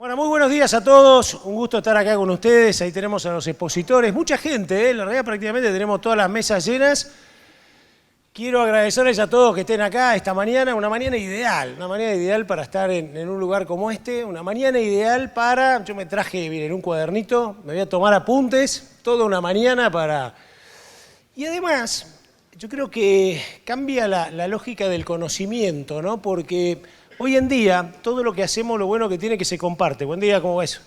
Bueno, muy buenos días a todos. Un gusto estar acá con ustedes. Ahí tenemos a los expositores. Mucha gente, la realidad prácticamente tenemos todas las mesas llenas. Quiero agradecerles a todos que estén acá esta mañana. Una mañana ideal para estar en un lugar como este. Una mañana ideal para... Yo me traje, miren, un cuadernito. Me voy a tomar apuntes. Toda una mañana para... Y además, yo creo que cambia la lógica del conocimiento, ¿no? Porque... hoy en día, todo lo que hacemos, lo bueno que tiene que se comparte. Buen día, ¿cómo va eso?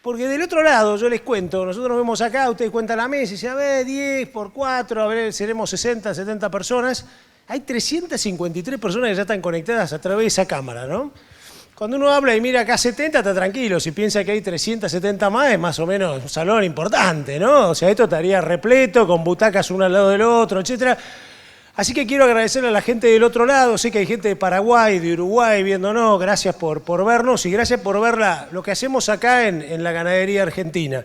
Porque del otro lado, yo les cuento, nosotros nos vemos acá, ustedes cuentan la mesa y dicen, a ver, 10 por 4, a ver, seremos 60, 70 personas. Hay 353 personas que ya están conectadas a través de esa cámara, ¿no? Cuando uno habla y mira acá 70, está tranquilo. Si piensa que hay 370 más, es más o menos un salón importante, ¿no? O sea, esto estaría repleto, con butacas uno al lado del otro, etcétera. Así que quiero agradecerle a la gente del otro lado, sé que hay gente de Paraguay, de Uruguay viéndonos, gracias por vernos y gracias por ver lo que hacemos acá en la ganadería argentina.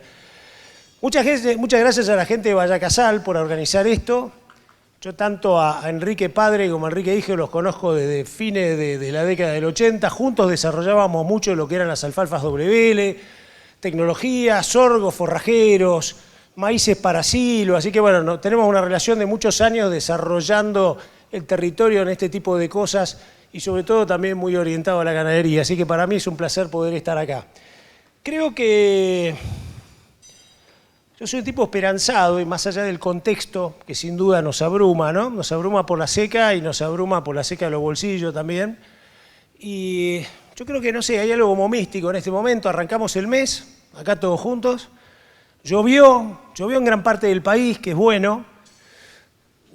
Muchas gracias a la gente de Vallacasal por organizar esto. Yo tanto a Enrique Padre como a Enrique Hijo los conozco desde fines de la década del 80, juntos desarrollábamos mucho lo que eran las alfalfas WL, tecnología, sorgos, forrajeros, maíces para silo, así que bueno, tenemos una relación de muchos años desarrollando el territorio en este tipo de cosas y sobre todo también muy orientado a la ganadería, así que para mí es un placer poder estar acá. Creo que yo soy un tipo esperanzado y más allá del contexto que sin duda nos abruma, ¿no? Nos abruma por la seca y nos abruma por la seca de los bolsillos también. Y yo creo que, no sé, hay algo como místico en este momento, arrancamos el mes, acá todos juntos. Llovió en gran parte del país, que es bueno,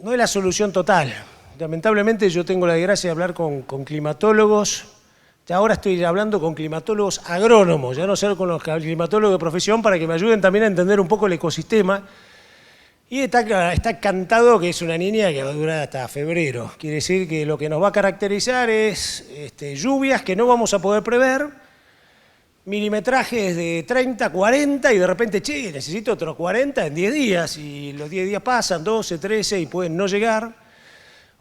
no es la solución total. Lamentablemente yo tengo la desgracia de hablar con climatólogos, ya ahora estoy hablando con climatólogos agrónomos, ya no sé con los climatólogos de profesión para que me ayuden también a entender un poco el ecosistema. Y está cantado que es una niña que va a durar hasta febrero. Quiere decir que lo que nos va a caracterizar es lluvias que no vamos a poder prever, milimetrajes de 30, 40 y de repente, che, necesito otros 40 en 10 días y los 10 días pasan, 12, 13 y pueden no llegar.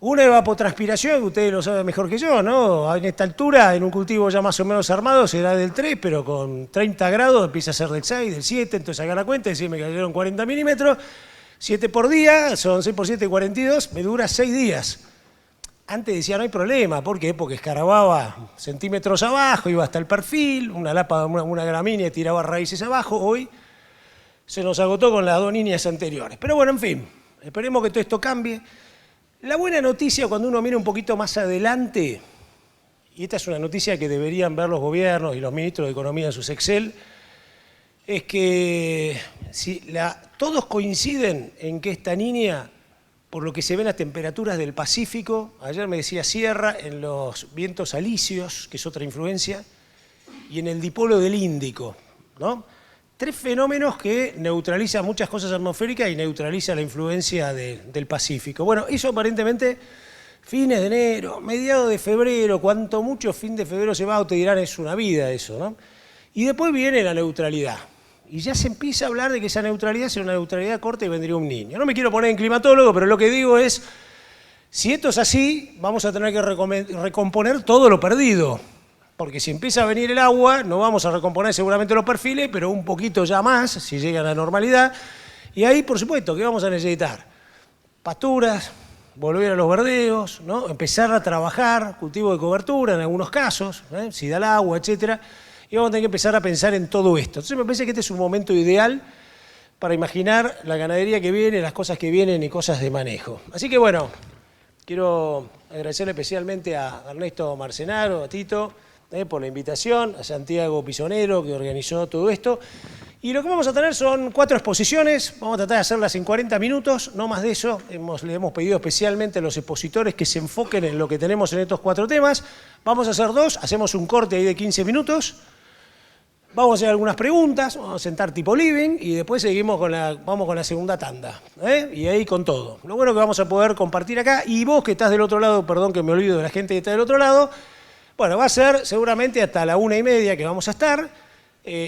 Una evapotranspiración, que ustedes lo saben mejor que yo, ¿no? En esta altura, en un cultivo ya más o menos armado, será del 3, pero con 30 grados empieza a ser del 6, del 7, entonces hagan la cuenta, decir, me cayeron 40 milímetros, 7 por día, son 6 por 7, 42, me dura 6 días. Antes decía, no hay problema, ¿por qué? Porque escarbaba centímetros abajo, iba hasta el perfil, una lapa, una gramínea tiraba raíces abajo. Hoy se nos agotó con las dos líneas anteriores. Pero bueno, en fin, esperemos que todo esto cambie. La buena noticia, cuando uno mira un poquito más adelante, y esta es una noticia que deberían ver los gobiernos y los ministros de Economía en sus Excel, es que todos coinciden en que esta niña, por lo que se ven las temperaturas del Pacífico, ayer me decía Sierra, en los vientos alisios, que es otra influencia, y en el dipolo del Índico, ¿no? Tres fenómenos que neutralizan muchas cosas atmosféricas y neutralizan la influencia del Pacífico. Bueno, eso aparentemente fines de enero, mediados de febrero, cuanto mucho fin de febrero se va, o te dirán es una vida eso, ¿no? Y después viene la neutralidad. Y ya se empieza a hablar de que esa neutralidad será una neutralidad corta y vendría un niño. No me quiero poner en climatólogo, pero lo que digo es, si esto es así, vamos a tener que recomponer todo lo perdido. Porque si empieza a venir el agua, no vamos a recomponer seguramente los perfiles, pero un poquito ya más, si llega a la normalidad. Y ahí, por supuesto, ¿qué vamos a necesitar? Pasturas, volver a los verdeos, ¿no? Empezar a trabajar, cultivo de cobertura en algunos casos, si da el agua, etcétera. Y vamos a tener que empezar a pensar en todo esto. Entonces me parece que este es un momento ideal para imaginar la ganadería que viene, las cosas que vienen y cosas de manejo. Así que bueno, quiero agradecerle especialmente a Ernesto Marcenaro, a Tito, por la invitación, a Santiago Pisonero que organizó todo esto. Y lo que vamos a tener son 4 exposiciones, vamos a tratar de hacerlas en 40 minutos, no más de eso. Le hemos pedido especialmente a los expositores que se enfoquen en lo que tenemos en estos 4 temas. Vamos a hacer 2, hacemos un corte ahí de 15 minutos. Vamos a hacer algunas preguntas, vamos a sentar tipo living y después vamos con la segunda tanda, y ahí con todo. Lo bueno que vamos a poder compartir acá, y vos que estás del otro lado, perdón que me olvido de la gente que está del otro lado, bueno, va a ser seguramente hasta la 1:30 que vamos a estar.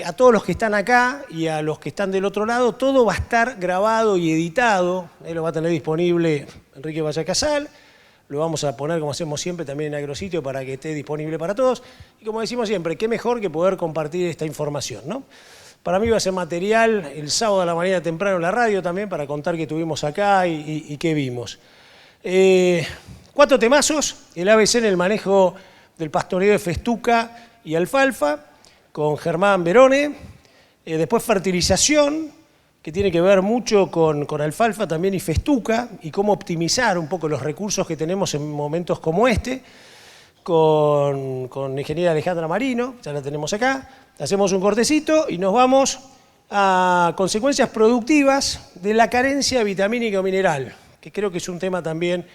A todos los que están acá y a los que están del otro lado, todo va a estar grabado y editado, lo va a tener disponible Enrique Vallacasal. lo vamos a poner, como hacemos siempre, también en Agrositio para que esté disponible para todos. Y como decimos siempre, qué mejor que poder compartir esta información, ¿no? Para mí va a ser material el sábado a la mañana temprano en la radio también para contar qué tuvimos acá y qué vimos. 4 temazos, el ABC en el manejo del pastoreo de festuca y alfalfa, con Germán Berone. Después fertilización, que tiene que ver mucho con alfalfa también y festuca, y cómo optimizar un poco los recursos que tenemos en momentos como este, con ingeniera Alejandra Marino, ya la tenemos acá. Hacemos un cortecito y nos vamos a consecuencias productivas de la carencia vitamínica o mineral, que creo que es un tema también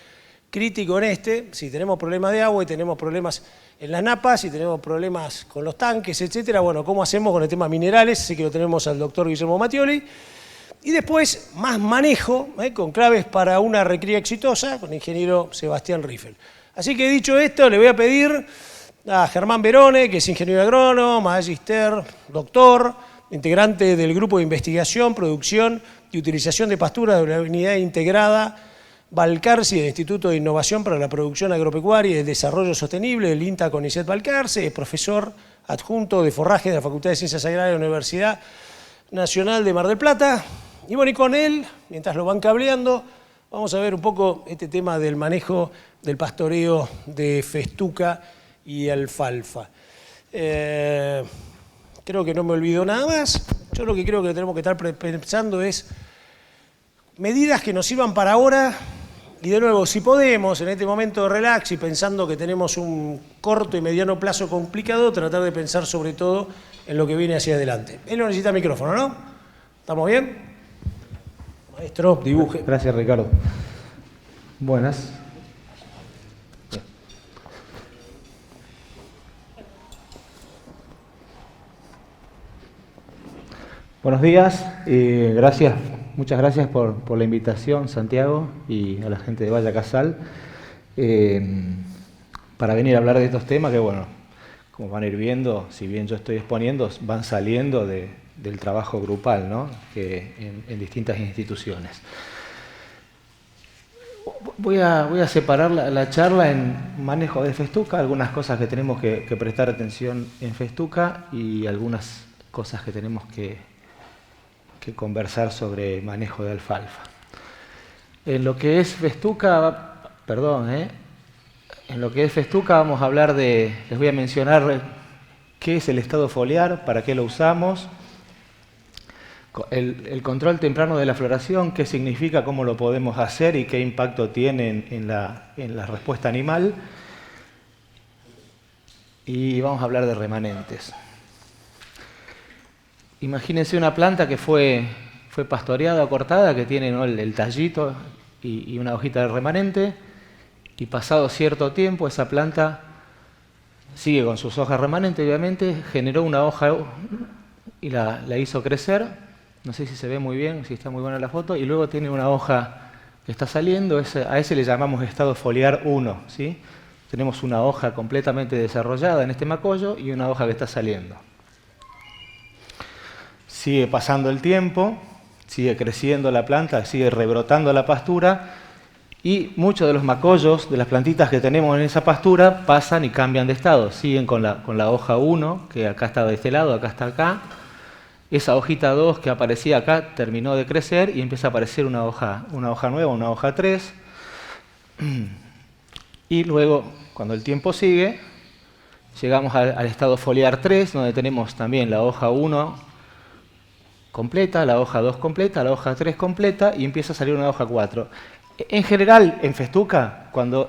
crítico en este. Si tenemos problemas de agua y tenemos problemas en las napas y tenemos problemas con los tanques, etcétera, bueno, ¿cómo hacemos con el tema minerales? Sé que lo tenemos al doctor Guillermo Mattioli. Y después, más manejo, con claves para una recría exitosa, con el ingeniero Sebastián Riffel. Así que dicho esto, le voy a pedir a Germán Berone, que es ingeniero agrónomo, magister, doctor, integrante del Grupo de Investigación, Producción y Utilización de Pasturas de la Unidad Integrada Balcarce del Instituto de Innovación para la Producción Agropecuaria y el Desarrollo Sostenible del INTA CONICET Balcarce, es profesor adjunto de forraje de la Facultad de Ciencias Agrarias de la Universidad Nacional de Mar del Plata. Y bueno, y con él, mientras lo van cableando, vamos a ver un poco este tema del manejo del pastoreo de festuca y alfalfa. Creo que no me olvido nada más. Yo lo que creo que tenemos que estar pensando es medidas que nos sirvan para ahora y de nuevo, si podemos, en este momento de relax y pensando que tenemos un corto y mediano plazo complicado, tratar de pensar sobre todo en lo que viene hacia adelante. Él no necesita micrófono, ¿no? ¿Estamos bien? Maestro, dibuje. Gracias, Ricardo. Buenas. Buenos días, muchas gracias por la invitación, Santiago, y a la gente de Valle Casal, para venir a hablar de estos temas que, bueno, como van a ir viendo, si bien yo estoy exponiendo, van saliendo del trabajo grupal, ¿no? En distintas instituciones. Voy a separar la charla en manejo de festuca, algunas cosas que tenemos que prestar atención en festuca y algunas cosas que tenemos que conversar sobre manejo de alfalfa. En lo que es festuca, en lo que es festuca vamos a hablar les voy a mencionar qué es el estado foliar, para qué lo usamos, el control temprano de la floración, qué significa, cómo lo podemos hacer y qué impacto tiene en la respuesta animal. Y vamos a hablar de remanentes. Imagínense una planta que fue pastoreada o cortada, que tiene, ¿no?, el tallito y una hojita de remanente, y pasado cierto tiempo esa planta sigue con sus hojas remanentes, obviamente, generó una hoja y la hizo crecer. No sé si se ve muy bien, si está muy buena la foto, y luego tiene una hoja que está saliendo, a ese le llamamos estado foliar 1, ¿sí? Tenemos una hoja completamente desarrollada en este macollo y una hoja que está saliendo. Sigue pasando el tiempo, sigue creciendo la planta, sigue rebrotando la pastura y muchos de los macollos de las plantitas que tenemos en esa pastura pasan y cambian de estado. Siguen con la hoja 1, que acá está de este lado, acá está acá. Esa hojita 2 que aparecía acá terminó de crecer y empieza a aparecer una hoja nueva, una hoja 3. Y luego, cuando el tiempo sigue, llegamos al estado foliar 3, donde tenemos también la hoja 1 completa, la hoja 2 completa, la hoja 3 completa y empieza a salir una hoja 4. En general, en festuca, cuando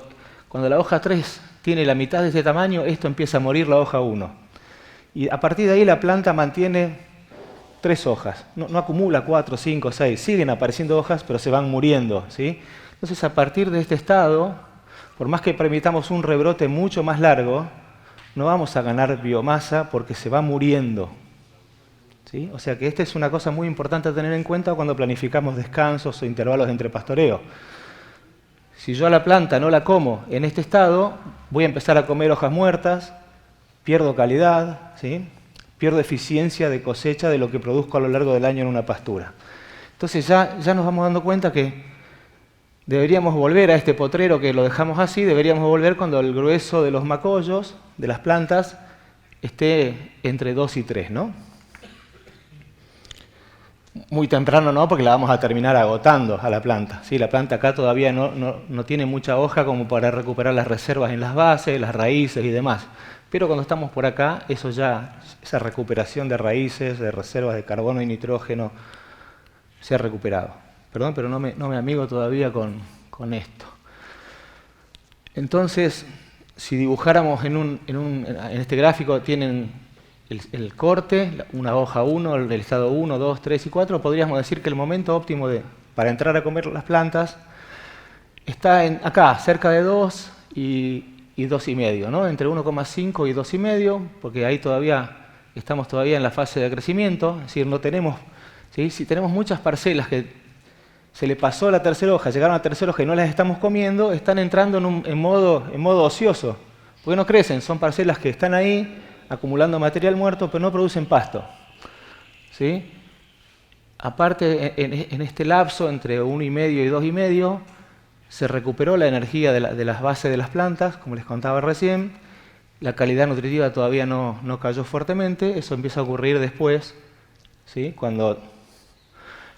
la hoja 3 tiene la mitad de este tamaño, esto empieza a morir la hoja 1. Y a partir de ahí la planta mantiene 3 hojas, no acumula 4, 5, 6, siguen apareciendo hojas, pero se van muriendo, ¿sí? Entonces, a partir de este estado, por más que permitamos un rebrote mucho más largo, no vamos a ganar biomasa porque se va muriendo. ¿Sí? O sea que esta es una cosa muy importante a tener en cuenta cuando planificamos descansos o intervalos entre pastoreo. Si yo a la planta no la como en este estado, voy a empezar a comer hojas muertas, pierdo calidad, ¿sí? Pierdo eficiencia de cosecha de lo que produzco a lo largo del año en una pastura. Entonces ya nos vamos dando cuenta que Deberíamos volver a este potrero que lo dejamos así, deberíamos volver cuando el grueso de los macollos, de las plantas, esté entre 2 y 3, ¿no? Muy temprano no, porque la vamos a terminar agotando a la planta. ¿Sí? La planta acá todavía no tiene mucha hoja como para recuperar las reservas en las bases, las raíces y demás. Pero cuando estamos por acá, esa recuperación de raíces, de reservas de carbono y nitrógeno, se ha recuperado. Perdón, pero no me amigo todavía con esto. Entonces, si dibujáramos en este gráfico, tienen el corte, una hoja 1, el estado 1, 2, 3 y 4, podríamos decir que el momento óptimo para entrar a comer las plantas está acá, cerca de 2 y 2,5, ¿no? Entre 1,5 y 2,5, porque ahí estamos todavía en la fase de crecimiento, es decir, no tenemos, ¿sí? Si tenemos muchas parcelas que se le pasó la tercera hoja, llegaron a la tercera hoja y no las estamos comiendo, están entrando en modo ocioso, porque no crecen, son parcelas que están ahí acumulando material muerto, pero no producen pasto. ¿Sí? Aparte, en este lapso entre 1,5 y 2,5, se recuperó la energía de las bases de las plantas, como les contaba recién, la calidad nutritiva todavía no cayó fuertemente, eso empieza a ocurrir después, ¿sí? Cuando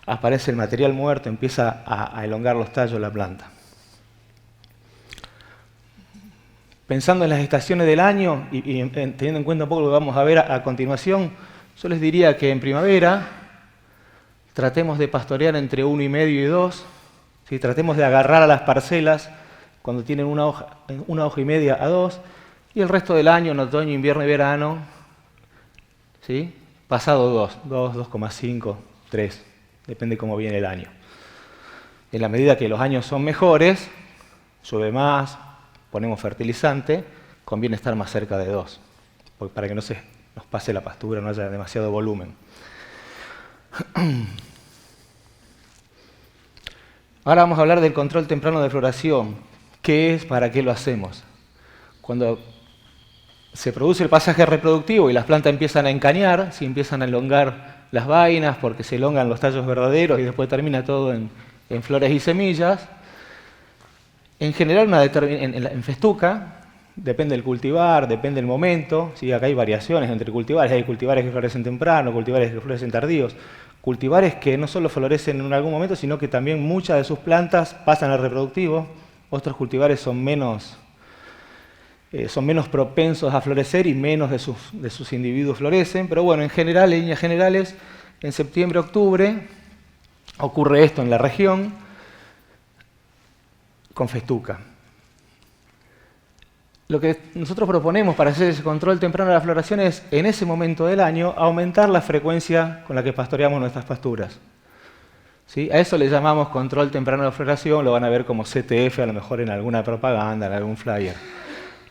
aparece el material muerto, empieza a elongar los tallos de la planta. Pensando en las estaciones del año y teniendo en cuenta un poco lo que vamos a ver a continuación, yo les diría que en primavera tratemos de pastorear entre 1,5 y 2, ¿sí? Tratemos de agarrar a las parcelas cuando tienen una hoja y media a 2, y el resto del año, en otoño, invierno y verano, ¿sí? Pasado 2, 2,5, 3. Depende cómo viene el año. En la medida que los años son mejores, llueve más, ponemos fertilizante, conviene estar más cerca de 2, para que no se nos pase la pastura, no haya demasiado volumen. Ahora vamos a hablar del control temprano de floración. ¿Qué es? ¿Para qué lo hacemos? Cuando se produce el pasaje reproductivo y las plantas empiezan a encañar, si empiezan a elongar las vainas porque se elongan los tallos verdaderos y después termina todo en flores y semillas. En general, en festuca, depende del cultivar, depende del momento. ¿Sí? Acá hay variaciones entre cultivares. Hay cultivares que florecen temprano, cultivares que florecen tardíos. Cultivares que no solo florecen en algún momento, sino que también muchas de sus plantas pasan al reproductivo. Otros cultivares son menos propensos a florecer y menos de sus individuos florecen. Pero bueno, en general, en líneas generales, en septiembre, octubre, ocurre esto en la región con festuca. Lo que nosotros proponemos para hacer ese control temprano de la floración es, en ese momento del año, aumentar la frecuencia con la que pastoreamos nuestras pasturas. ¿Sí? A eso le llamamos control temprano de la floración, lo van a ver como CTF, a lo mejor en alguna propaganda, en algún flyer.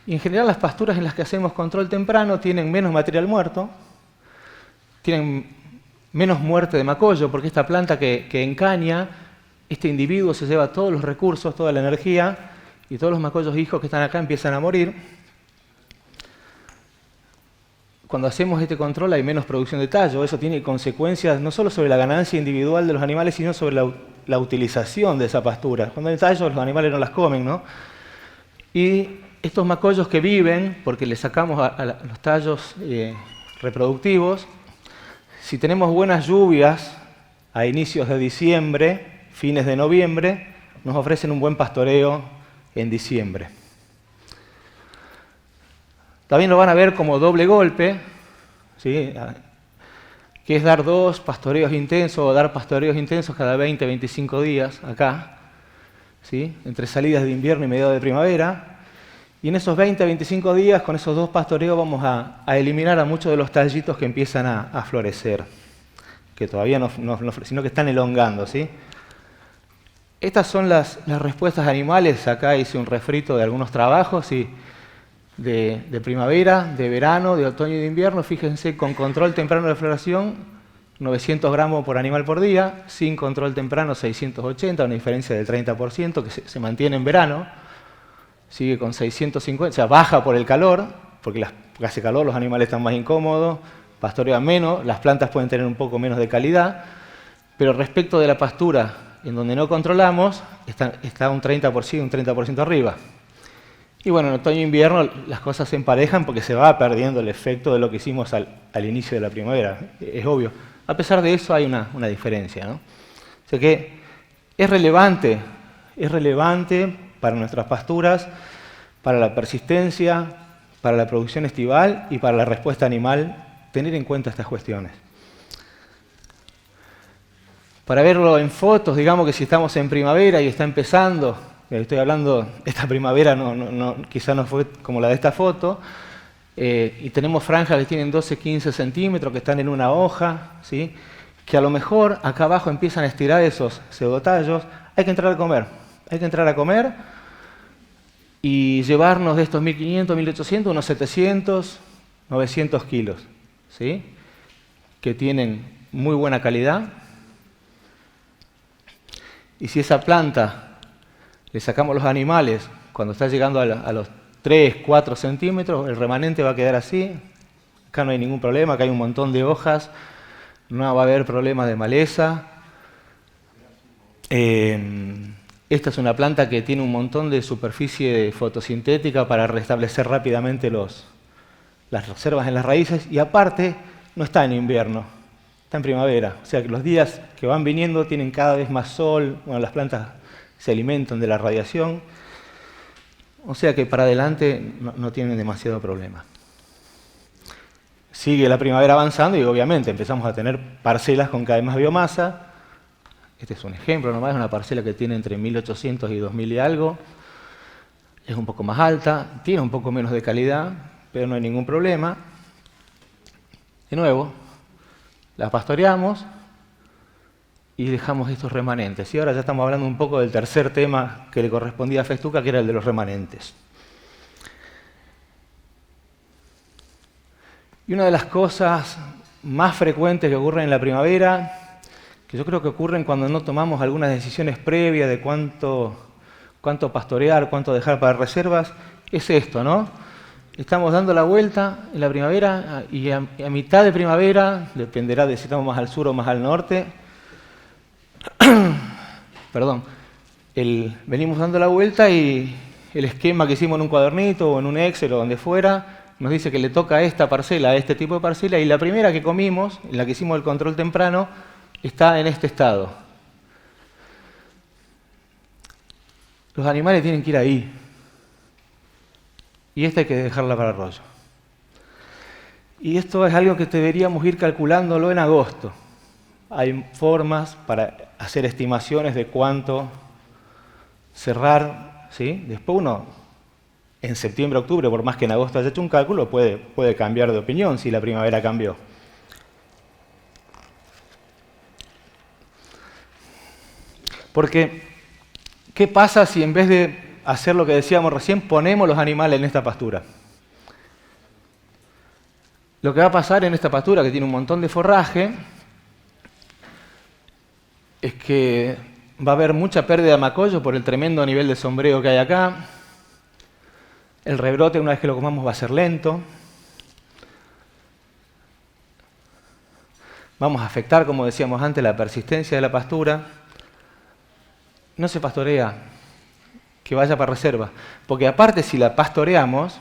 Y en general las pasturas en las que hacemos control temprano tienen menos material muerto, tienen menos muerte de macollo, porque esta planta que encaña, este individuo se lleva todos los recursos, toda la energía, y todos los macollos hijos que están acá empiezan a morir. Cuando hacemos este control hay menos producción de tallo, eso tiene consecuencias no solo sobre la ganancia individual de los animales, sino sobre la utilización de esa pastura. Cuando hay tallos los animales no las comen, ¿no? Y estos macollos que viven, porque le sacamos a los tallos reproductivos, si tenemos buenas lluvias a inicios de diciembre, fines de noviembre, nos ofrecen un buen pastoreo en diciembre. También lo van a ver como doble golpe, ¿sí? Que es dar 2 pastoreos intensos o dar pastoreos intensos cada 20-25 días acá, ¿sí? Entre salidas de invierno y mediados de primavera. Y en esos 20-25 días, con esos 2 pastoreos, vamos a eliminar a muchos de los tallitos que empiezan a florecer, que todavía no sino que están elongando, ¿sí? Estas son las respuestas animales. Acá hice un refrito de algunos trabajos, ¿sí? de primavera, de verano, de otoño y de invierno. Fíjense, con control temprano de floración, 900 gramos por animal por día, sin control temprano 680, una diferencia del 30% que se mantiene en verano. Sigue con 650, o sea, baja por el calor, porque hace calor, los animales están más incómodos, pastorean menos, las plantas pueden tener un poco menos de calidad, pero respecto de la pastura en donde no controlamos, está un 30%, un 30% arriba. Y bueno, en otoño e invierno las cosas se emparejan porque se va perdiendo el efecto de lo que hicimos al inicio de la primavera, es obvio. A pesar de eso hay una diferencia, ¿no? O sea que es relevante para nuestras pasturas, para la persistencia, para la producción estival y para la respuesta animal, tener en cuenta estas cuestiones. Para verlo en fotos, digamos que si estamos en primavera y está empezando, estoy hablando, esta primavera quizá no fue como la de esta foto, y tenemos franjas que tienen 12, 15 centímetros, que están en una hoja, ¿sí? Que a lo mejor acá abajo empiezan a estirar esos pseudotallos, hay que entrar a comer y llevarnos de estos 1500, 1800, unos 700, 900 kilos, ¿sí? Que tienen muy buena calidad. Y si esa planta le sacamos los animales cuando está llegando a los 3, 4 centímetros, el remanente va a quedar así. Acá no hay ningún problema, acá hay un montón de hojas, no va a haber problema de maleza. Esta es una planta que tiene un montón de superficie fotosintética para restablecer rápidamente las reservas en las raíces y aparte no está en invierno, está en primavera. O sea que los días que van viniendo tienen cada vez más sol, bueno, las plantas se alimentan de la radiación, o sea que para adelante no tienen demasiado problema. Sigue la primavera avanzando y obviamente empezamos a tener parcelas con cada vez más biomasa. Este es un ejemplo nomás, es una parcela que tiene entre 1800 y 2000 y algo. Es un poco más alta, tiene un poco menos de calidad, pero no hay ningún problema. De nuevo, la pastoreamos y dejamos estos remanentes. Y ahora ya estamos hablando un poco del tercer tema que le correspondía a Festuca, que era el de los remanentes. Y una de las cosas más frecuentes que ocurren en la primavera, que yo creo que ocurren cuando no tomamos algunas decisiones previas de cuánto pastorear, cuánto dejar para reservas, es esto, ¿no? Estamos dando la vuelta en la primavera y a mitad de primavera, dependerá de si estamos más al sur o más al norte, perdón, venimos dando la vuelta y el esquema que hicimos en un cuadernito o en un Excel o donde fuera, nos dice que le toca a esta parcela, a este tipo de parcela, y la primera que comimos, en la que hicimos el control temprano, está en este estado. Los animales tienen que ir ahí. Y esta hay que dejarla para arroyo. Y esto es algo que deberíamos ir calculándolo en agosto. Hay formas para hacer estimaciones de cuánto cerrar, ¿sí? Después uno, en septiembre, octubre, por más que en agosto haya hecho un cálculo, puede cambiar de opinión si la primavera cambió. Porque, ¿qué pasa si en vez de hacer lo que decíamos recién, ponemos los animales en esta pastura? Lo que va a pasar en esta pastura, que tiene un montón de forraje, es que va a haber mucha pérdida de macollo por el tremendo nivel de sombreo que hay acá. El rebrote, una vez que lo comamos, va a ser lento. Vamos a afectar, como decíamos antes, la persistencia de la pastura. No se pastorea, que vaya para reserva. Porque aparte, si la pastoreamos,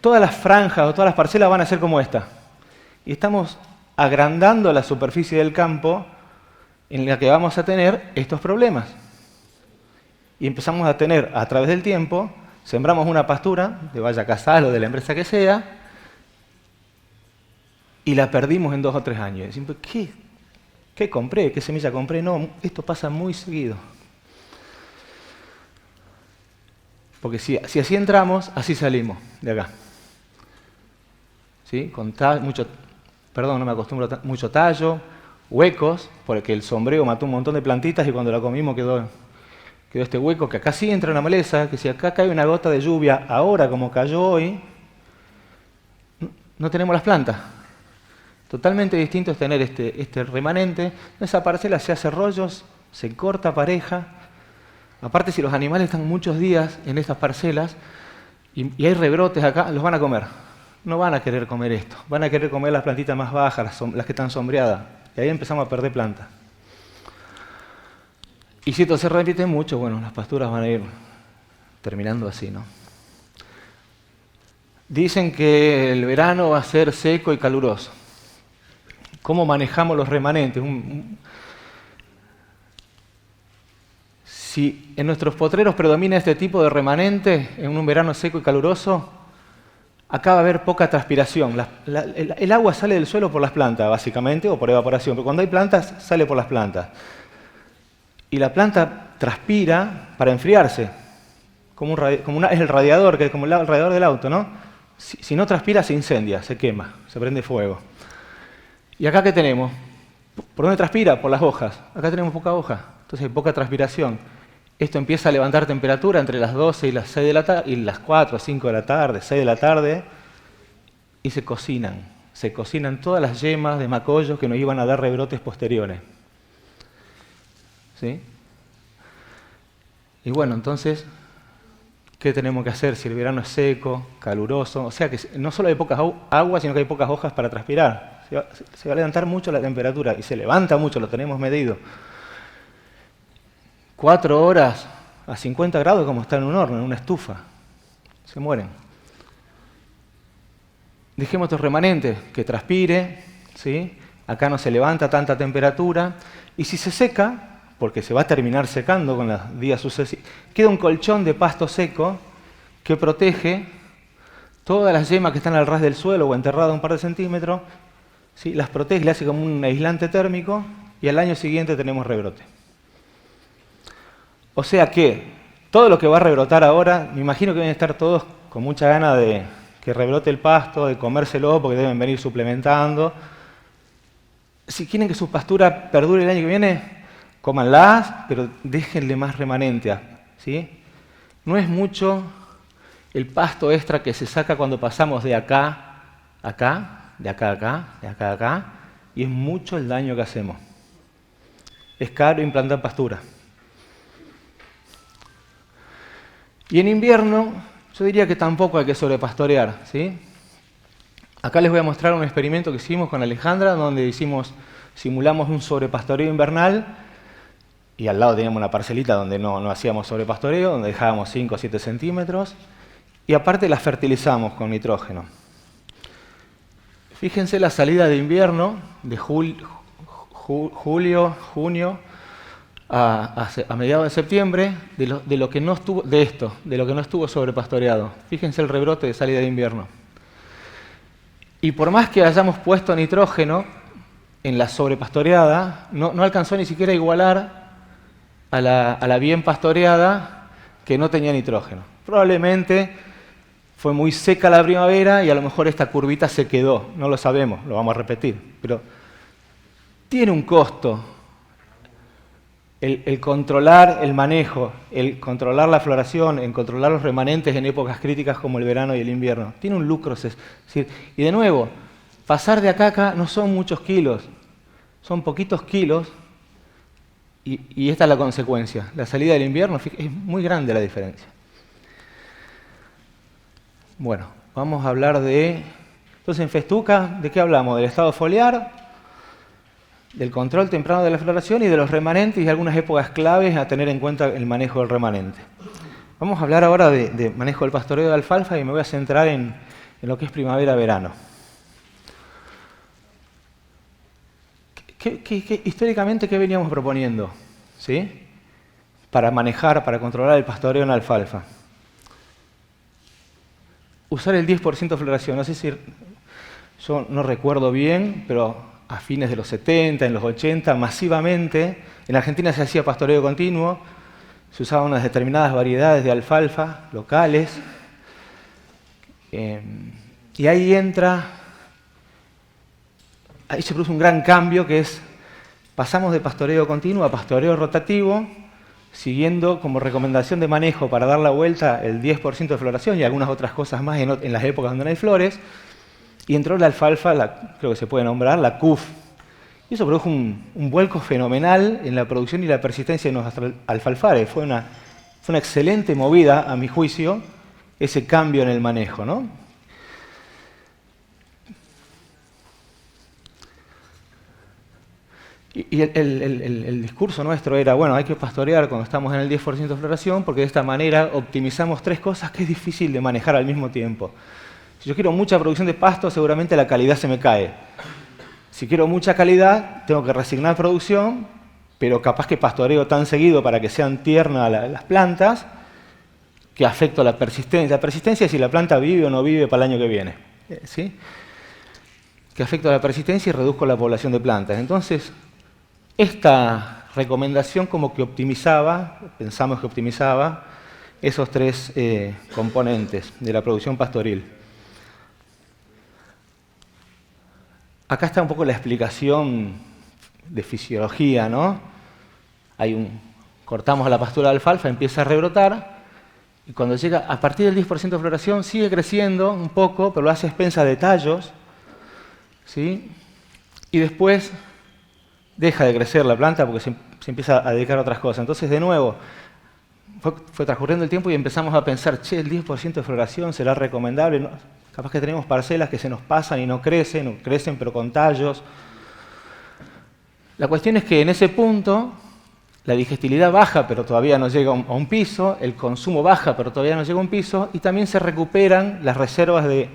todas las franjas o todas las parcelas van a ser como esta. Y estamos agrandando la superficie del campo en la que vamos a tener estos problemas. Y empezamos a tener, a través del tiempo, sembramos una pastura, de Valla Casal o de la empresa que sea, y la perdimos en 2 o 3 años. Y decimos, ¿qué compré? ¿Qué semilla compré? No, esto pasa muy seguido. Porque si así entramos, así salimos de acá. ¿Sí? Con mucho tallo, huecos, porque el sombreo mató un montón de plantitas y cuando la comimos quedó este hueco, que acá sí entra una maleza, que si acá cae una gota de lluvia, ahora como cayó hoy, no tenemos las plantas. Totalmente distinto es tener este remanente. Esa parcela se hace rollos, se corta pareja. Aparte, si los animales están muchos días en estas parcelas y hay rebrotes acá, los van a comer. No van a querer comer esto. Van a querer comer las plantitas más bajas, las que están sombreadas. Y ahí empezamos a perder plantas. Y si esto se repite mucho, bueno, las pasturas van a ir terminando así, ¿no? Dicen que el verano va a ser seco y caluroso. ¿Cómo manejamos los remanentes? Si en nuestros potreros predomina este tipo de remanente en un verano seco y caluroso, acá va a haber poca transpiración. El agua sale del suelo por las plantas, básicamente, o por evaporación, pero cuando hay plantas, sale por las plantas. Y la planta transpira para enfriarse, es el radiador, que es como el radiador del auto, ¿no? Si no transpira, se incendia, se quema, se prende fuego. ¿Y acá qué tenemos? ¿Por dónde transpira? Por las hojas. Acá tenemos poca hoja, entonces hay poca transpiración. Esto empieza a levantar temperatura entre las 12 y las 6 de la tarde, y las 4, 5 de la tarde, 6 de la tarde, y se cocinan. Se cocinan todas las yemas de macollos que nos iban a dar rebrotes posteriores. ¿Sí? Y bueno, entonces, ¿qué tenemos que hacer si el verano es seco, caluroso? O sea que no solo hay pocas aguas, sino que hay pocas hojas para transpirar. Se va a levantar mucho la temperatura, y se levanta mucho, lo tenemos medido. 4 horas a 50 grados como está en un horno, en una estufa. Se mueren. Dejemos estos remanentes, que transpire, ¿sí? Acá no se levanta tanta temperatura. Y si se seca, porque se va a terminar secando con los días sucesivos, queda un colchón de pasto seco que protege todas las yemas que están al ras del suelo o enterradas un par de centímetros, ¿sí? Las protege, le hace como un aislante térmico, y al año siguiente tenemos rebrote. O sea que todo lo que va a rebrotar ahora, me imagino que deben estar todos con mucha gana de que rebrote el pasto, de comérselo, porque deben venir suplementando. Si quieren que su pastura perdure el año que viene, cómanlas, pero déjenle más remanente, ¿sí? No es mucho el pasto extra que se saca cuando pasamos de acá a acá, de acá a acá, de acá a acá, y es mucho el daño que hacemos. Es caro implantar pastura. Y en invierno, yo diría que tampoco hay que sobrepastorear, ¿sí? Acá les voy a mostrar un experimento que hicimos con Alejandra, donde simulamos un sobrepastoreo invernal, y al lado teníamos una parcelita donde no hacíamos sobrepastoreo, donde dejábamos 5 o 7 centímetros, y aparte las fertilizamos con nitrógeno. Fíjense la salida de invierno, de julio, junio, a mediados de septiembre, de lo que no estuvo sobrepastoreado. Fíjense el rebrote de salida de invierno. Y por más que hayamos puesto nitrógeno en la sobrepastoreada, no alcanzó ni siquiera a igualar a la bien pastoreada que no tenía nitrógeno. Probablemente fue muy seca la primavera y a lo mejor esta curvita se quedó, no lo sabemos, lo vamos a repetir. Pero tiene un costo el controlar el manejo, el controlar la floración, el controlar los remanentes en épocas críticas como el verano y el invierno. Tiene un lucro. Y de nuevo, pasar de acá a acá no son muchos kilos, son poquitos kilos, y esta es la consecuencia. La salida del invierno es muy grande la diferencia. Bueno, vamos a hablar de... Entonces en Festuca, ¿de qué hablamos? Del estado foliar, del control temprano de la floración y de los remanentes y algunas épocas claves a tener en cuenta el manejo del remanente. Vamos a hablar ahora de manejo del pastoreo de alfalfa, y me voy a centrar en lo que es primavera-verano. Históricamente, ¿qué veníamos proponiendo? ¿Sí? Para manejar, para controlar el pastoreo en alfalfa. Usar el 10% de floración. No sé si... Yo no recuerdo bien, pero a fines de los 70, en los 80, masivamente, en Argentina se hacía pastoreo continuo, se usaban unas determinadas variedades de alfalfa locales, y ahí se produce un gran cambio, que es, pasamos de pastoreo continuo a pastoreo rotativo, siguiendo como recomendación de manejo para dar la vuelta el 10% de floración y algunas otras cosas más en las épocas donde no hay flores. Y entró la alfalfa, creo que se puede nombrar, la CUF. Y eso produjo un vuelco fenomenal en la producción y la persistencia de nuestros alfalfares. Fue una excelente movida, a mi juicio, ese cambio en el manejo, ¿no? Y el discurso nuestro era, bueno, hay que pastorear cuando estamos en el 10% de floración porque de esta manera optimizamos tres cosas que es difícil de manejar al mismo tiempo. Si yo quiero mucha producción de pasto, seguramente la calidad se me cae. Si quiero mucha calidad, tengo que resignar producción, pero capaz que pastoreo tan seguido para que sean tiernas las plantas que afecto a la persistencia. La persistencia es si la planta vive o no vive para el año que viene. ¿Sí? Que afecto a la persistencia y reduzco la población de plantas. Entonces, esta recomendación como que optimizaba, pensamos que optimizaba, esos tres componentes de la producción pastoril. Acá está un poco la explicación de fisiología, ¿no? Cortamos la pastura de alfalfa, empieza a rebrotar, y cuando llega a partir del 10% de floración sigue creciendo un poco, pero lo hace a expensas de tallos, ¿sí? Y después deja de crecer la planta porque se empieza a dedicar a otras cosas. Entonces, de nuevo, fue transcurriendo el tiempo y empezamos a pensar, che, el 10% de floración será recomendable. No, capaz que tenemos parcelas que se nos pasan y no crecen pero con tallos. La cuestión es que en ese punto la digestibilidad baja, pero todavía no llega a un piso, el consumo baja, pero todavía no llega a un piso, y también se recuperan las reservas de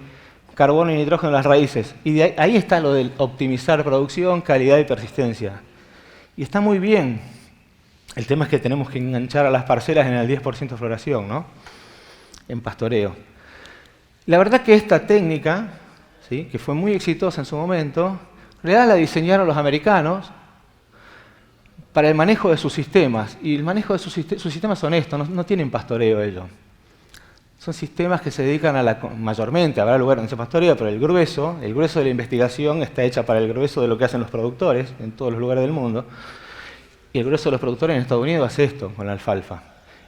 carbono y nitrógeno en las raíces. Y ahí está lo del optimizar producción, calidad y persistencia. Y está muy bien. El tema es que tenemos que enganchar a las parcelas en el 10% de floración, ¿no? En pastoreo. La verdad que esta técnica, ¿sí?, que fue muy exitosa en su momento, en realidad la diseñaron los americanos para el manejo de sus sistemas. Y el manejo de sus sistemas son estos, no tienen pastoreo ellos. Son sistemas que se dedican mayormente, habrá lugar donde se pastorea, pero el grueso de la investigación está hecha para el grueso de lo que hacen los productores en todos los lugares del mundo. Y el grueso de los productores en Estados Unidos hace esto con la alfalfa.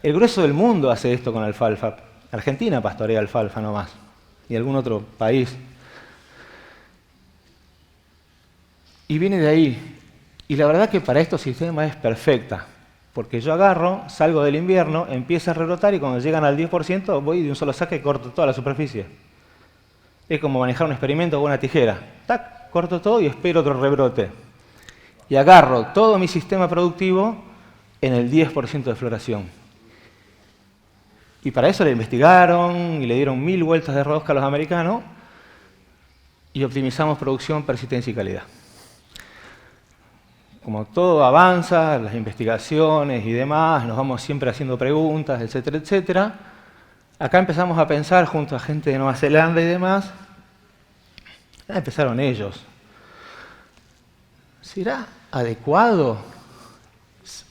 El grueso del mundo hace esto con la alfalfa. Argentina pastorea alfalfa nomás, y algún otro país. Y viene de ahí. Y la verdad que para estos sistemas es perfecta. Porque yo agarro, salgo del invierno, empieza a rebrotar y cuando llegan al 10% voy de un solo saque y corto toda la superficie. Es como manejar un experimento con una tijera. Tac, corto todo y espero otro rebrote. Y agarro todo mi sistema productivo en el 10% de floración. Y para eso le investigaron y le dieron 1000 vueltas de rosca a los americanos y optimizamos producción, persistencia y calidad. Como todo avanza, las investigaciones y demás, nos vamos siempre haciendo preguntas, etcétera, etcétera. Acá empezamos a pensar junto a gente de Nueva Zelanda y demás. Ya empezaron ellos. ¿Será adecuado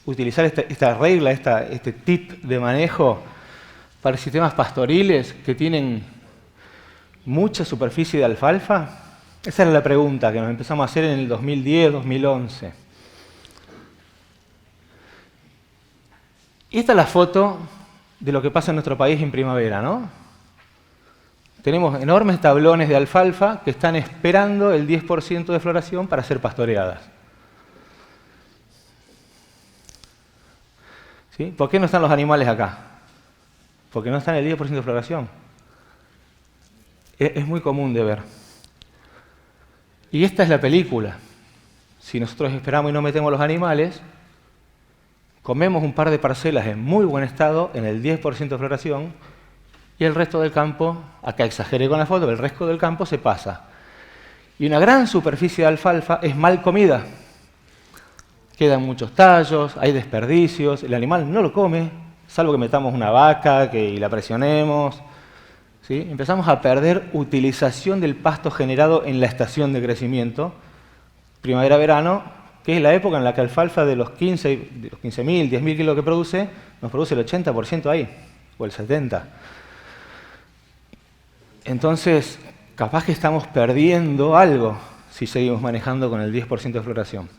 utilizar esta regla, este tip de manejo para sistemas pastoriles que tienen mucha superficie de alfalfa? Esa era la pregunta que nos empezamos a hacer en el 2010, 2011. Y esta es la foto de lo que pasa en nuestro país en primavera, ¿no? Tenemos enormes tablones de alfalfa que están esperando el 10% de floración para ser pastoreadas. ¿Sí? ¿Por qué no están los animales acá? Porque no están en el 10% de floración. Es muy común de ver. Y esta es la película. Si nosotros esperamos y no metemos los animales, comemos un par de parcelas en muy buen estado, en el 10% de floración, y el resto del campo, acá exageré con la foto, pero el resto del campo se pasa. Y una gran superficie de alfalfa es mal comida. Quedan muchos tallos, hay desperdicios, el animal no lo come, salvo que metamos una vaca y la presionemos. ¿Sí? Empezamos a perder utilización del pasto generado en la estación de crecimiento, primavera-verano, que es la época en la que alfalfa de los 15.000, 10.000 kilos que produce, nos produce el 80% ahí, o el 70%. Entonces, capaz que estamos perdiendo algo si seguimos manejando con el 10% de floración.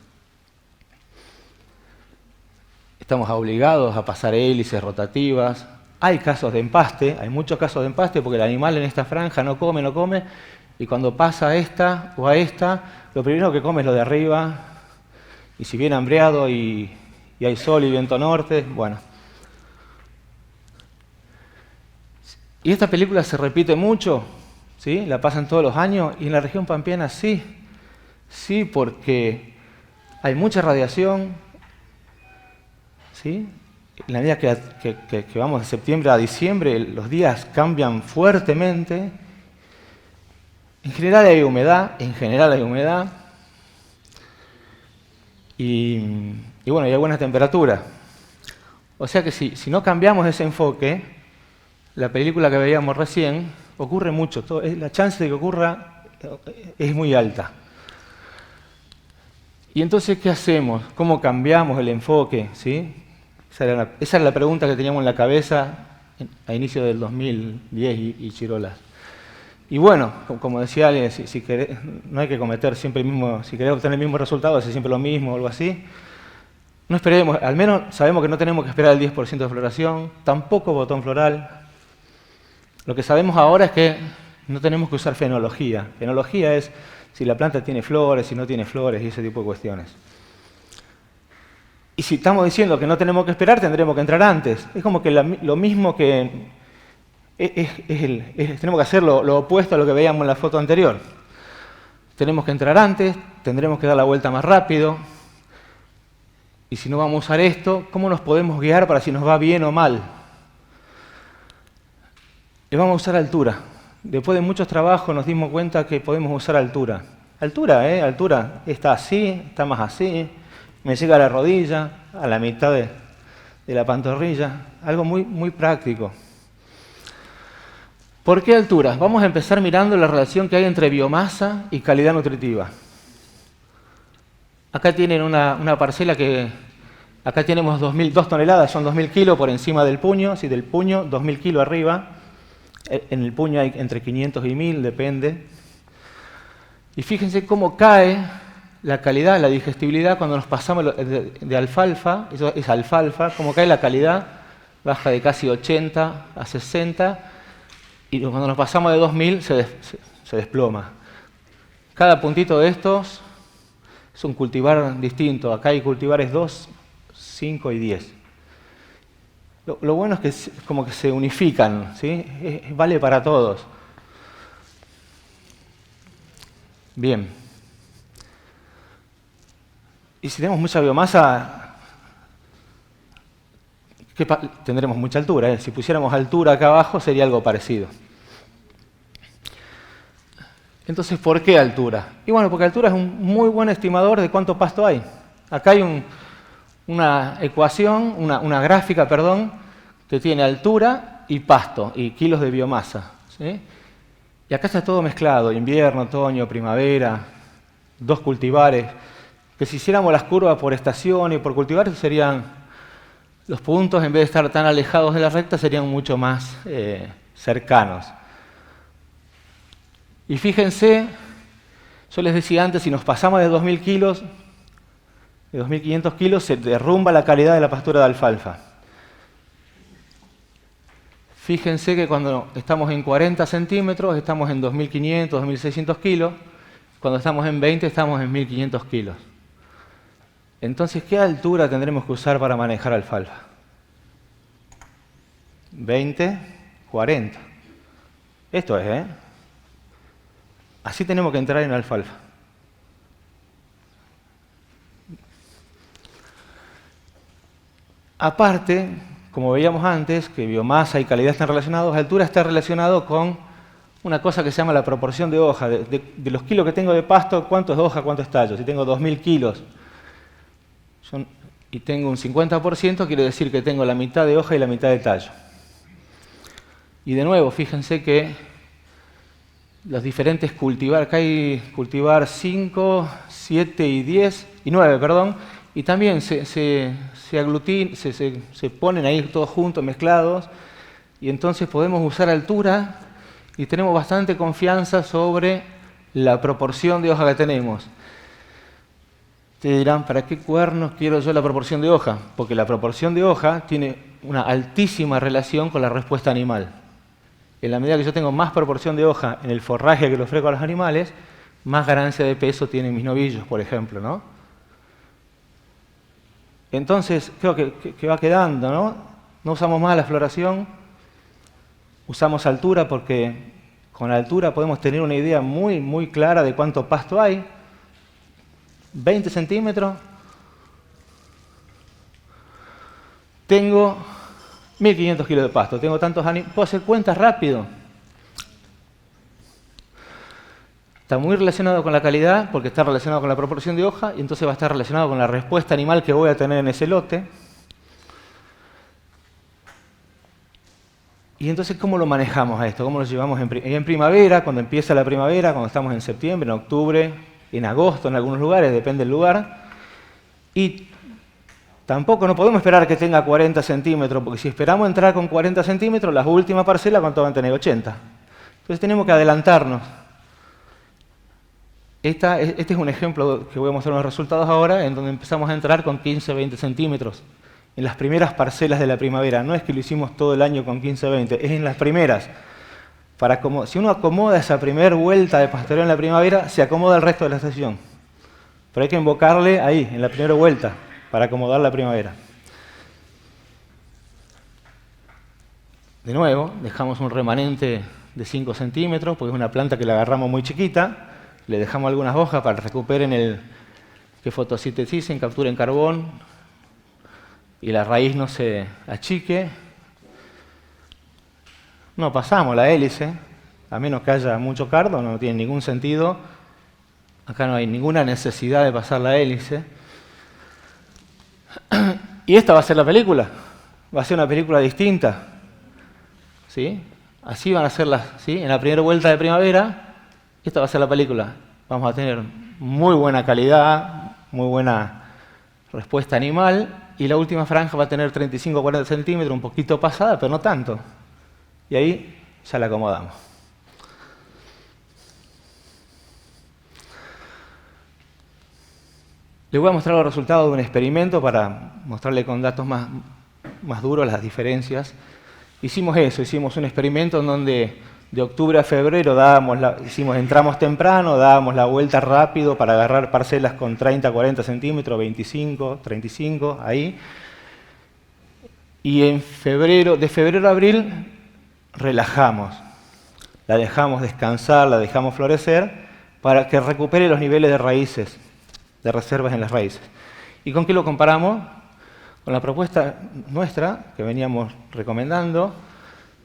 Estamos obligados a pasar hélices rotativas. Hay casos de empaste, hay muchos casos de empaste porque el animal en esta franja no come, y cuando pasa a esta o a esta, lo primero que come es lo de arriba, y si viene hambreado y hay sol y viento norte, bueno. Y esta película se repite mucho, ¿sí? La pasan todos los años, y en la región pampeana sí, porque hay mucha radiación, ¿sí? En la medida que vamos de septiembre a diciembre, los días cambian fuertemente. En general hay humedad, y bueno, hay buena temperatura. O sea que si no cambiamos ese enfoque, la película que veíamos recién, ocurre mucho. La chance de que ocurra es muy alta. Y entonces, ¿qué hacemos? ¿Cómo cambiamos el enfoque? ¿Sí? Esa era la pregunta que teníamos en la cabeza a inicio del 2010 y Chirolas. Y bueno, como decía alguien, si querés, no hay que cometer siempre el mismo, si querés obtener el mismo resultado, hacer siempre lo mismo o algo así. No esperemos, al menos sabemos que no tenemos que esperar el 10% de floración, tampoco botón floral. Lo que sabemos ahora es que no tenemos que usar fenología. Fenología es si la planta tiene flores, si no tiene flores y ese tipo de cuestiones. Y si estamos diciendo que no tenemos que esperar, tendremos que entrar antes. Es como que lo mismo que... tenemos que hacer lo opuesto a lo que veíamos en la foto anterior. Tenemos que entrar antes, tendremos que dar la vuelta más rápido. Y si no vamos a usar esto, ¿cómo nos podemos guiar para si nos va bien o mal? Le vamos a usar altura. Después de muchos trabajos nos dimos cuenta que podemos usar altura. Altura está así, está más así, me llega a la rodilla, a la mitad de la pantorrilla. Algo muy, muy práctico. ¿Por qué altura? Vamos a empezar mirando la relación que hay entre biomasa y calidad nutritiva. Acá tienen una parcela que... Acá tenemos 2 toneladas, son 2.000 kilos por encima del puño. Si del puño, 2.000 kilos arriba. En el puño hay entre 500 y 1.000, depende. Y fíjense cómo cae la calidad, la digestibilidad cuando nos pasamos de alfalfa. Eso es alfalfa. Cómo cae la calidad, baja de casi 80 a 60. Y cuando nos pasamos de 2.000 se desploma. Cada puntito de estos es un cultivar distinto. Acá hay cultivares 2, 5 y 10. Lo bueno es que como que se unifican, ¿sí? Vale para todos. Bien. Y si tenemos mucha biomasa, tendremos mucha altura, ¿eh? Si pusiéramos altura acá abajo sería algo parecido. Entonces, ¿por qué altura? Y bueno, porque altura es un muy buen estimador de cuánto pasto hay. Acá hay una ecuación, una gráfica, que tiene altura y pasto, y kilos de biomasa, ¿sí? Y acá está todo mezclado, invierno, otoño, primavera, 2 cultivares, que si hiciéramos las curvas por estación y por cultivares serían, los puntos en vez de estar tan alejados de la recta serían mucho más cercanos. Y fíjense, yo les decía antes, si nos pasamos de 2.000 kilos, de 2.500 kilos, se derrumba la calidad de la pastura de alfalfa. Fíjense que cuando estamos en 40 centímetros, estamos en 2.500, 2.600 kilos. Cuando estamos en 20, estamos en 1.500 kilos. Entonces, ¿qué altura tendremos que usar para manejar alfalfa? 20, 40. Esto es, ¿eh? Así tenemos que entrar en alfalfa. Aparte, como veíamos antes, que biomasa y calidad están relacionados, altura está relacionado con una cosa que se llama la proporción de hoja. De los kilos que tengo de pasto, ¿cuánto es hoja, cuánto es tallo? Si tengo 2.000 kilos y tengo un 50%, quiere decir que tengo la mitad de hoja y la mitad de tallo. Y de nuevo, fíjense que los diferentes cultivar, acá hay cultivar 5, 7 y 10, y 9, perdón, y también se ponen ahí todos juntos, mezclados, y entonces podemos usar altura y tenemos bastante confianza sobre la proporción de hoja que tenemos. Ustedes dirán, ¿para qué cuernos quiero yo la proporción de hoja? Porque la proporción de hoja tiene una altísima relación con la respuesta animal. En la medida que yo tengo más proporción de hoja en el forraje que le ofrezco a los animales, más ganancia de peso tienen mis novillos, por ejemplo, ¿no? Entonces, creo que va quedando, ¿no? No usamos más la floración, usamos altura porque con altura podemos tener una idea muy, muy clara de cuánto pasto hay. 20 centímetros, tengo 1.500 kilos de pasto, tengo tantos animales, puedo hacer cuentas rápido. Está muy relacionado con la calidad, porque está relacionado con la proporción de hoja, y entonces va a estar relacionado con la respuesta animal que voy a tener en ese lote. Y entonces, ¿cómo lo manejamos a esto? ¿Cómo lo llevamos en primavera, cuando empieza la primavera, cuando estamos en septiembre, en octubre, en agosto en algunos lugares, depende del lugar? Y tampoco no podemos esperar que tenga 40 centímetros, porque si esperamos entrar con 40 centímetros, las últimas parcelas, ¿cuánto van a tener? 80. Entonces tenemos que adelantarnos. Este es un ejemplo que voy a mostrar los resultados ahora, en donde empezamos a entrar con 15-20 centímetros. En las primeras parcelas de la primavera. No es que lo hicimos todo el año con 15-20, es en las primeras. Si uno acomoda esa primera vuelta de pastoreo en la primavera, se acomoda el resto de la estación. Pero hay que invocarle ahí, en la primera vuelta, para acomodar la primavera. De nuevo, dejamos un remanente de 5 centímetros, porque es una planta que la agarramos muy chiquita. Le dejamos algunas hojas para que recuperen que fotosinteticen, capturen carbón y la raíz no se achique. No pasamos la hélice, a menos que haya mucho cardo, no tiene ningún sentido. Acá no hay ninguna necesidad de pasar la hélice. Y esta va a ser la película. Va a ser una película distinta. ¿Sí? Así van a ser ¿sí? En la primera vuelta de primavera. Esta va a ser la película. Vamos a tener muy buena calidad, muy buena respuesta animal, y la última franja va a tener 35-40 centímetros, un poquito pasada, pero no tanto. Y ahí ya la acomodamos. Les voy a mostrar los resultados de un experimento para mostrarle con datos más duros las diferencias. Hicimos un experimento en donde de octubre a febrero entramos temprano, dábamos la vuelta rápido para agarrar parcelas con 30-40 centímetros, 25, 35, ahí. Y de febrero a abril, relajamos. La dejamos descansar, la dejamos florecer, para que recupere los niveles de raíces, de reservas en las raíces. ¿Y con qué lo comparamos? Con la propuesta nuestra, que veníamos recomendando,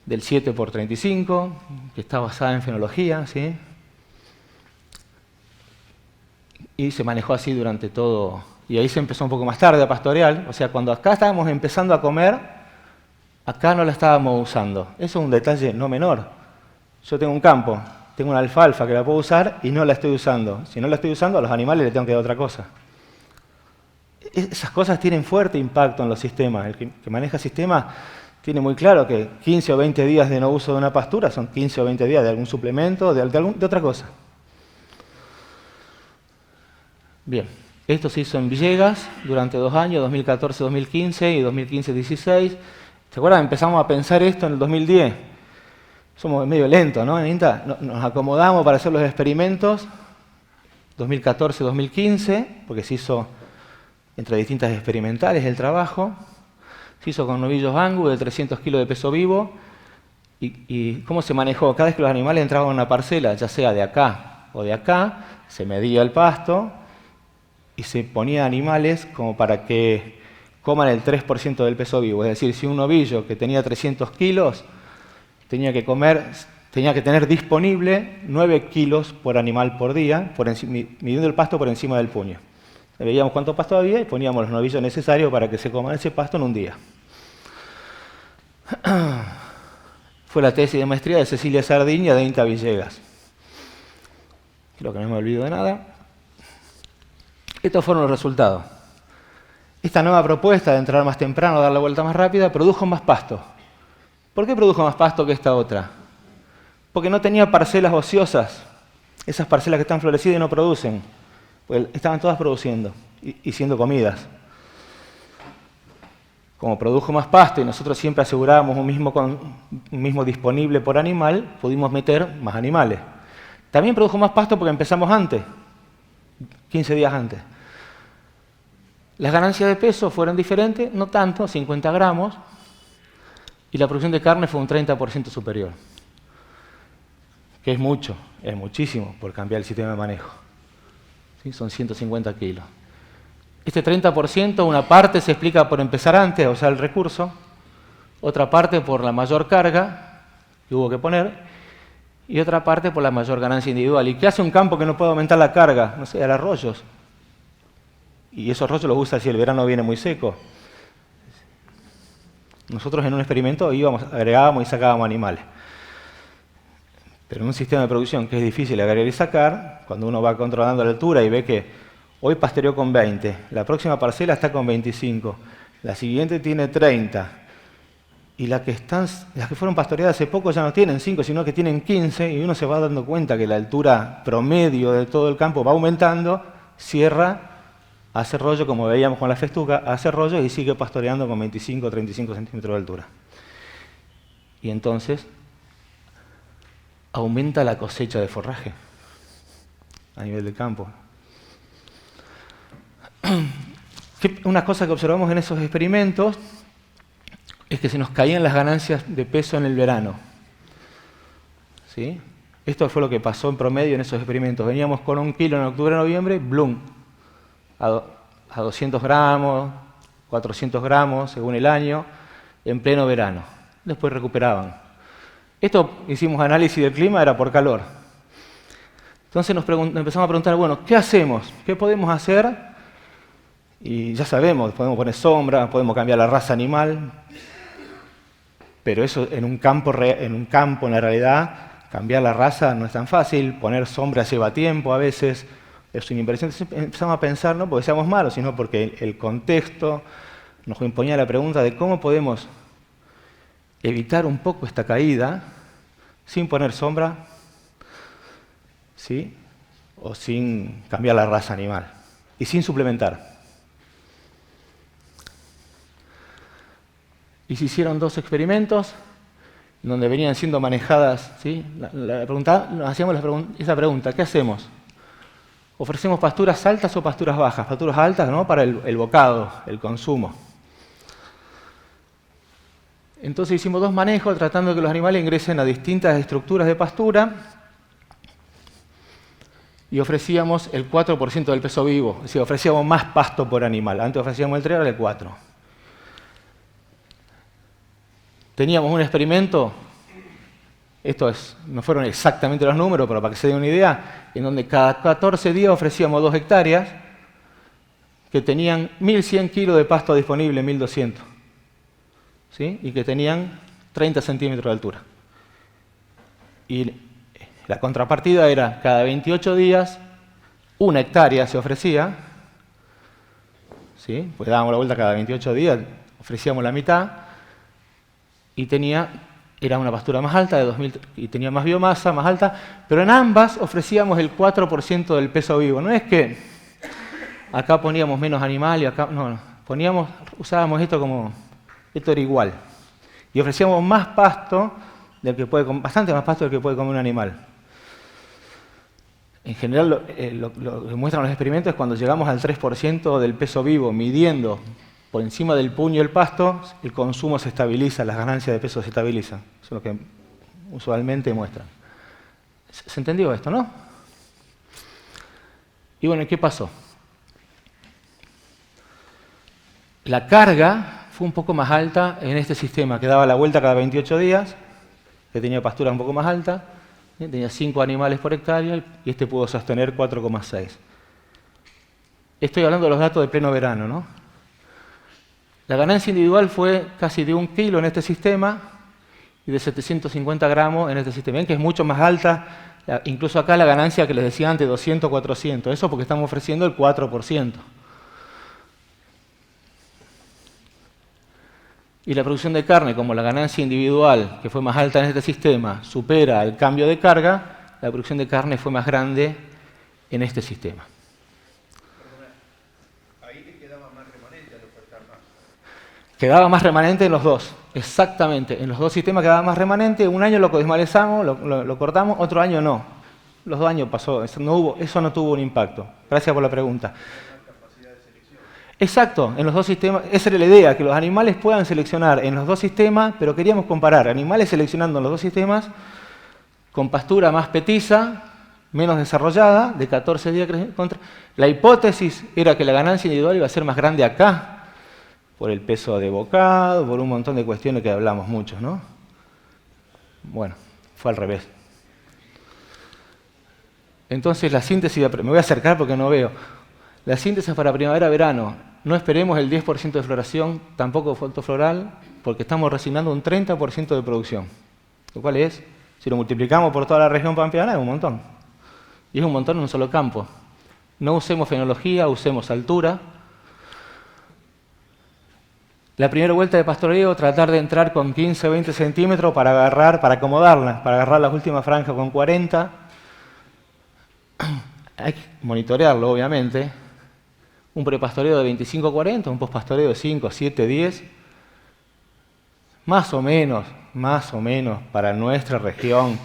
del 7x35, que está basada en fenología, ¿sí? Y se manejó así durante todo. Y ahí se empezó un poco más tarde a pastorear. O sea, cuando acá estábamos empezando a comer, acá no la estábamos usando. Eso es un detalle no menor. Yo tengo un campo, tengo una alfalfa que la puedo usar y no la estoy usando. Si no la estoy usando, a los animales les tengo que dar otra cosa. Esas cosas tienen fuerte impacto en los sistemas. El que maneja sistemas tiene muy claro que 15 o 20 días de no uso de una pastura son 15 o 20 días de algún suplemento, de otra cosa. Bien, esto se hizo en Villegas durante 2 años, 2014-2015 y 2015-16. ¿Se acuerdan? Empezamos a pensar esto en el 2010. Somos medio lentos, ¿no? Nos acomodamos para hacer los experimentos 2014-2015, porque se hizo entre distintas experimentales el trabajo. Se hizo con novillos Angus de 300 kilos de peso vivo. ¿Y cómo se manejó? Cada vez que los animales entraban a una parcela, ya sea de acá o de acá, se medía el pasto y se ponía animales como para que coman el 3% del peso vivo. Es decir, si un novillo que tenía 300 kilos tenía que tener disponible 9 kilos por animal por día, midiendo el pasto por encima del puño. Veíamos cuánto pasto había y poníamos los novillos necesarios para que se coman ese pasto en un día. Fue la tesis de maestría de Cecilia Sardín y de Inta Villegas. Creo que no me olvido de nada. Estos fueron los resultados. Esta nueva propuesta de entrar más temprano, dar la vuelta más rápida, produjo más pasto. ¿Por qué produjo más pasto que esta otra? Porque no tenía parcelas ociosas. Esas parcelas que están florecidas y no producen. Pues estaban todas produciendo y siendo comidas. Como produjo más pasto y nosotros siempre asegurábamos un mismo disponible por animal, pudimos meter más animales. También produjo más pasto porque empezamos antes, 15 días antes. Las ganancias de peso fueron diferentes, no tanto, 50 gramos, y la producción de carne fue un 30% superior. Que es mucho, es muchísimo por cambiar el sistema de manejo. ¿Sí? Son 150 kilos. Este 30%, una parte se explica por empezar antes a usar el recurso, otra parte por la mayor carga que hubo que poner, y otra parte por la mayor ganancia individual. ¿Y qué hace un campo que no puede aumentar la carga? No sé, arroyos. Y esos arroyos los usa si el verano viene muy seco. Nosotros en un experimento agregábamos y sacábamos animales. Pero en un sistema de producción que es difícil agregar y sacar, cuando uno va controlando la altura y ve que hoy pastoreó con 20, la próxima parcela está con 25, la siguiente tiene 30, y las que fueron pastoreadas hace poco ya no tienen 5, sino que tienen 15, y uno se va dando cuenta que la altura promedio de todo el campo va aumentando, cierra, hace rollo, como veíamos con la festuca, hace rollo y sigue pastoreando con 25 o 35 centímetros de altura. Y entonces aumenta la cosecha de forraje a nivel del campo. Una cosa que observamos en esos experimentos es que se nos caían las ganancias de peso en el verano. ¿Sí? Esto fue lo que pasó en promedio en esos experimentos. Veníamos con 1 kilo en octubre-noviembre, ¡blum! A 200 gramos, 400 gramos según el año, en pleno verano. Después recuperaban. Esto, hicimos análisis del clima, era por calor. Entonces nos empezamos a preguntar, bueno, ¿qué hacemos? ¿Qué podemos hacer? Y ya sabemos, podemos poner sombra, podemos cambiar la raza animal, pero eso en un campo, en la realidad, cambiar la raza no es tan fácil, poner sombra lleva tiempo a veces, es una inversión. Entonces empezamos a pensar, no porque seamos malos, sino porque el contexto nos imponía la pregunta de cómo podemos evitar un poco esta caída sin poner sombra, ¿sí? O sin cambiar la raza animal y sin suplementar. Y se hicieron 2 experimentos donde venían siendo manejadas, ¿sí? Nos hacíamos esa pregunta, ¿qué hacemos? ¿Ofrecemos pasturas altas o pasturas bajas? Pasturas altas, ¿no? Para el bocado, el consumo. Entonces hicimos 2 manejos tratando de que los animales ingresen a distintas estructuras de pastura y ofrecíamos el 4% del peso vivo, es decir, ofrecíamos más pasto por animal. Antes ofrecíamos el 3, ahora el 4. Teníamos un experimento, no fueron exactamente los números, pero para que se den una idea, en donde cada 14 días ofrecíamos 2 hectáreas que tenían 1.100 kilos de pasto disponible, 1.200. ¿Sí? Y que tenían 30 centímetros de altura. Y la contrapartida era, cada 28 días, 1 hectárea se ofrecía, ¿sí? Pues dábamos la vuelta cada 28 días, ofrecíamos la mitad, y era una pastura más alta, y tenía más biomasa, más alta, pero en ambas ofrecíamos el 4% del peso vivo. No es que acá poníamos menos animal y acá, no, usábamos esto era igual. Y ofrecíamos más pasto, bastante más pasto del que puede comer un animal. En general, lo que muestran los experimentos es cuando llegamos al 3% del peso vivo, midiendo por encima del puño el pasto, el consumo se estabiliza, las ganancias de peso se estabilizan. Eso es lo que usualmente muestran. ¿Se entendió esto, no? Y bueno, ¿qué pasó? La carga fue un poco más alta en este sistema, que daba la vuelta cada 28 días, que tenía pastura un poco más alta, tenía 5 animales por hectárea, y este pudo sostener 4,6. Estoy hablando de los datos de pleno verano, ¿no? La ganancia individual fue casi de 1 kilo en este sistema y de 750 gramos en este sistema. Ven que es mucho más alta, incluso acá la ganancia que les decía antes, 200, 400. Eso porque estamos ofreciendo el 4%. Y la producción de carne, como la ganancia individual, que fue más alta en este sistema, supera el cambio de carga, la producción de carne fue más grande en este sistema. Ahí quedaba más remanente al ofertar más. Quedaba más remanente en los dos, exactamente. En los 2 sistemas quedaba más remanente. Un año lo desmalezamos, lo cortamos, otro año no. Los 2 años pasó, eso no tuvo un impacto. Gracias por la pregunta. Exacto, en los 2 sistemas, esa era la idea, que los animales puedan seleccionar en los 2 sistemas, pero queríamos comparar animales seleccionando en los 2 sistemas con pastura más petiza menos desarrollada, de 14 días. La hipótesis era que la ganancia individual iba a ser más grande acá, por el peso de bocado, por un montón de cuestiones que hablamos mucho, ¿no? Bueno, fue al revés. Entonces la síntesis, me voy a acercar porque no veo. La síntesis para primavera-verano, no esperemos el 10% de floración, tampoco foto floral, porque estamos resignando un 30% de producción. Lo cual es, si lo multiplicamos por toda la región pampeana, es un montón. Y es un montón en un solo campo. No usemos fenología, usemos altura. La primera vuelta de pastoreo, tratar de entrar con 15 o 20 centímetros para agarrar, para acomodarla, para agarrar las últimas franjas con 40. Hay que monitorearlo, obviamente. Un prepastoreo de 25 a 40, un pospastoreo de 5, 7, 10. Más o menos, para nuestra región,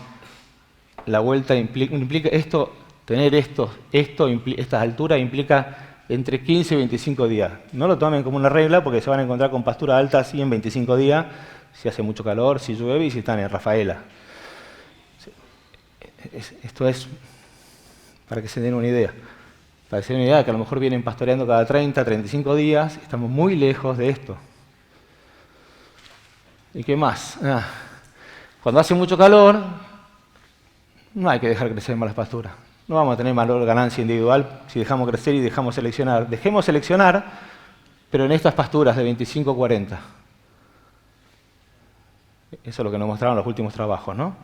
la vuelta implica esto, tener estas alturas implica entre 15 y 25 días. No lo tomen como una regla porque se van a encontrar con pastura alta así en 25 días, si hace mucho calor, si llueve y si están en Rafaela. Esto es para que se den una idea. Para que se den una idea que a lo mejor vienen pastoreando cada 30, 35 días, estamos muy lejos de esto. ¿Y qué más? Cuando hace mucho calor, no hay que dejar crecer más las pasturas. No vamos a tener mayor ganancia individual si dejamos crecer y dejamos seleccionar. Dejemos seleccionar, pero en estas pasturas de 25 a 40. Eso es lo que nos mostraron los últimos trabajos, ¿no?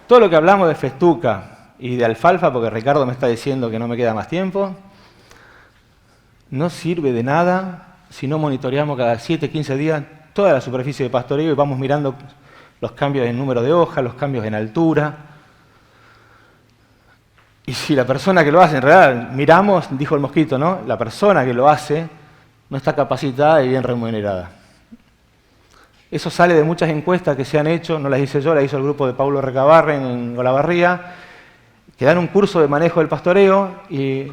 Todo lo que hablamos de festuca y de alfalfa, porque Ricardo me está diciendo que no me queda más tiempo, no sirve de nada si no monitoreamos cada 7, 15 días toda la superficie de pastoreo y vamos mirando los cambios en número de hojas, los cambios en altura. Y si la persona que lo hace, en realidad, miramos, dijo el mosquito, ¿no? La persona que lo hace no está capacitada y bien remunerada. Eso sale de muchas encuestas que se han hecho, no las hice yo, las hizo el grupo de Paulo Recabarren en Olavarría, que dan un curso de manejo del pastoreo y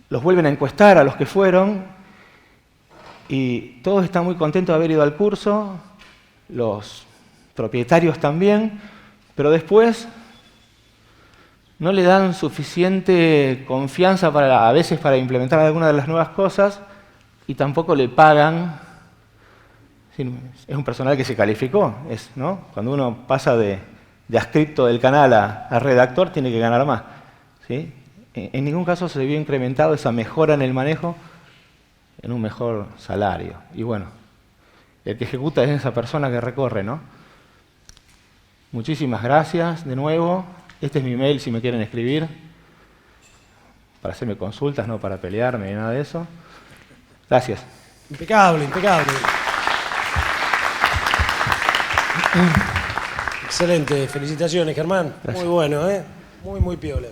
los vuelven a encuestar a los que fueron y todos están muy contentos de haber ido al curso, los propietarios también, pero después no le dan suficiente confianza a veces para implementar alguna de las nuevas cosas y tampoco le pagan. Es un personal que se calificó, ¿no? Cuando uno pasa de adscripto del canal a redactor, tiene que ganar más, ¿sí? En ningún caso se vio incrementado esa mejora en el manejo en un mejor salario. Y bueno, el que ejecuta es esa persona que recorre, ¿no? Muchísimas gracias de nuevo. Este es mi mail si me quieren escribir, para hacerme consultas, no para pelearme ni nada de eso. Gracias. Impecable, impecable. Excelente, felicitaciones, Germán. Gracias. Muy bueno, ¿eh? Muy, muy piola.